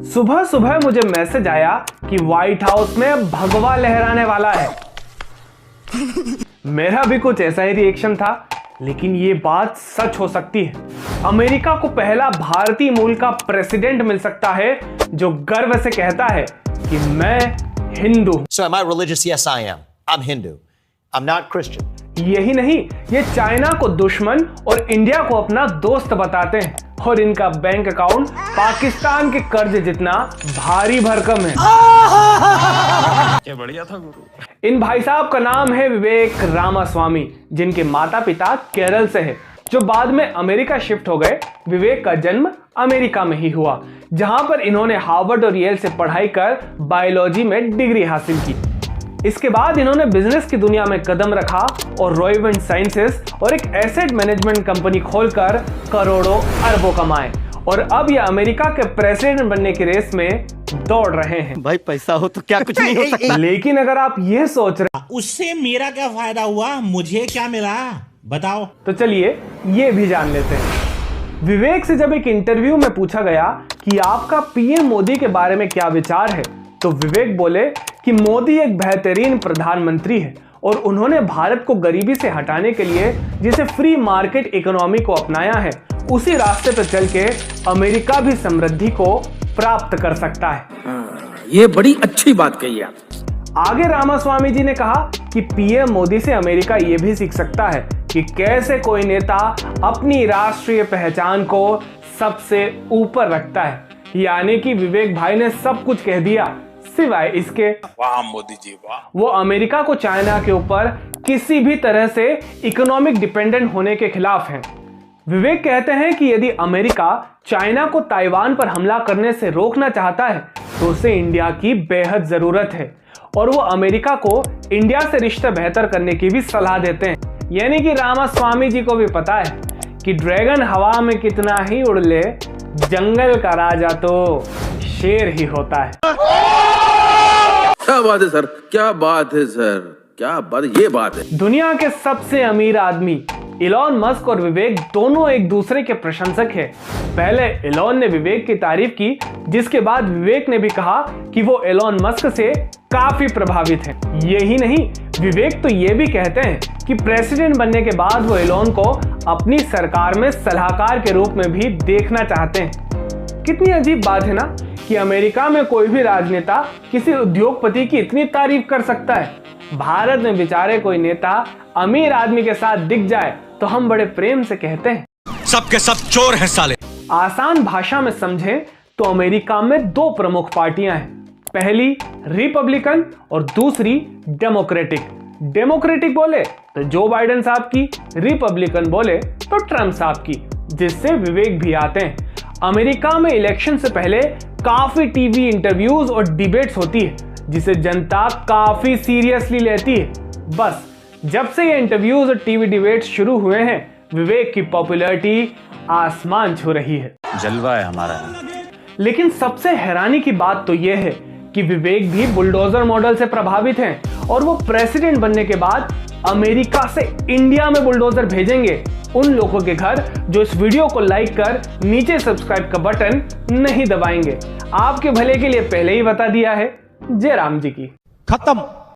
सुबह सुबह मुझे मैसेज आया कि व्हाइट हाउस में भगवा लहराने वाला है। मेरा भी कुछ ऐसा ही रिएक्शन था, लेकिन ये बात सच हो सकती है। अमेरिका को पहला भारतीय मूल का प्रेसिडेंट मिल सकता है जो गर्व से कहता है कि मैं हिंदू हूं। So am I religious? Yes, I am. I'm Hindu. I'm not Christian. यही नहीं, ये चाइना को दुश्मन और इंडिया को अपना दोस्त बताते हैं, और इनका बैंक अकाउंट पाकिस्तान के कर्ज जितना भारी भरकम है। क्या बढ़िया था गुरु। इन भाई साहब का नाम है विवेक रामास्वामी, जिनके माता पिता केरल से है, जो बाद में अमेरिका शिफ्ट हो गए। विवेक का जन्म अमेरिका में ही हुआ, जहां पर इन्होंने हार्वर्ड और येल से पढ़ाई कर बायोलॉजी में डिग्री हासिल की। इसके बाद इन्होंने बिजनेस की दुनिया में कदम रखा और रॉयवेंट साइंसेस और एक एसेट मैनेजमेंट कंपनी खोलकर करोड़ों अरबों कमाए, और अब ये अमेरिका के प्रेसिडेंट बनने की रेस में दौड़ रहे हैं। भाई पैसा हो तो क्या कुछ नहीं हो सकता। लेकिन अगर आप ये सोच रहे उससे मेरा क्या फायदा हुआ, मुझे क्या मिला, बताओ। तो चलिए ये भी जान लेते हैं। विवेक से जब एक इंटरव्यू में पूछा गया कि आपका पीएम मोदी के बारे में क्या विचार है, तो विवेक बोले कि मोदी एक बेहतरीन प्रधानमंत्री है और उन्होंने भारत को गरीबी से हटाने के लिए जिसे फ्री मार्केट इकोनॉमी को अपनाया है, उसी रास्ते पर चल के अमेरिका भी समृद्धि को प्राप्त कर सकता है। ये बड़ी अच्छी बात कही आप। आगे रामास्वामी जी ने कहा कि पीएम मोदी से अमेरिका ये भी सीख सकता है कि कैसे कोई नेता अपनी राष्ट्रीय पहचान को सबसे ऊपर रखता है। यानी कि विवेक भाई ने सब कुछ कह दिया, सिवाय इसके वाह मोदी जी वाह, वो अमेरिका को चाइना के ऊपर किसी भी तरह से इकोनॉमिक डिपेंडेंट होने के खिलाफ हैं। विवेक कहते हैं कि यदि अमेरिका चाइना को ताइवान पर हमला करने से रोकना चाहता है तो उसे इंडिया की बेहद जरूरत है, और वो अमेरिका को इंडिया से रिश्ते बेहतर करने की भी सलाह देते हैं। यानी कि रामास्वामी जी को भी पता है कि ड्रैगन हवा में कितना ही उड़ ले, जंगल का राजा तो शेर ही होता है। क्या बात है सर, क्या बात है सर, क्या बात, ये बात है। दुनिया के सबसे अमीर आदमी इलॉन मस्क और विवेक दोनों एक दूसरे के प्रशंसक हैं। पहले इलॉन ने विवेक की तारीफ की, जिसके बाद विवेक ने भी कहा कि वो इलॉन मस्क से काफी प्रभावित हैं। यही नहीं, विवेक तो ये भी कहते हैं कि प्रेसिडेंट बनने के बाद वो इलॉन को अपनी सरकार में सलाहकार के रूप में भी देखना चाहते हैं। कितनी अजीब बात है ना कि अमेरिका में कोई भी राजनेता किसी उद्योगपति की इतनी तारीफ कर सकता है। भारत में बेचारे कोई नेता अमीर आदमी के साथ दिख जाए तो हम बड़े प्रेम से कहते हैं सबके सब चोर हैं साले। आसान भाषा में समझें तो अमेरिका में दो प्रमुख पार्टियां हैं, पहली रिपब्लिकन और दूसरी डेमोक्रेटिक। डेमोक्रेटिक बोले तो जो बाइडेन साहब की, रिपब्लिकन बोले तो ट्रंप साहब की, जिससे विवेक भी आते हैं। अमेरिका में इलेक्शन से पहले काफी टीवी इंटरव्यूज और डिबेट्स होती है, जिसे जनता काफी सीरियसली लेती है। बस जब से ये इंटरव्यूज और टीवी डिबेट्स शुरू हुए हैं, विवेक की पॉपुलैरिटी आसमान छू रही है। जलवा है हमारा। लेकिन सबसे हैरानी की बात तो यह है कि विवेक भी बुलडोजर मॉडल से प्रभावित हैं, और वो प्रेसिडेंट बनने के बाद अमेरिका से इंडिया में बुलडोजर भेजेंगे उन लोगों के घर जो इस वीडियो को लाइक कर नीचे सब्सक्राइब का बटन नहीं दबाएंगे। आपके भले के लिए पहले ही बता दिया है। जय राम जी की। खत्म।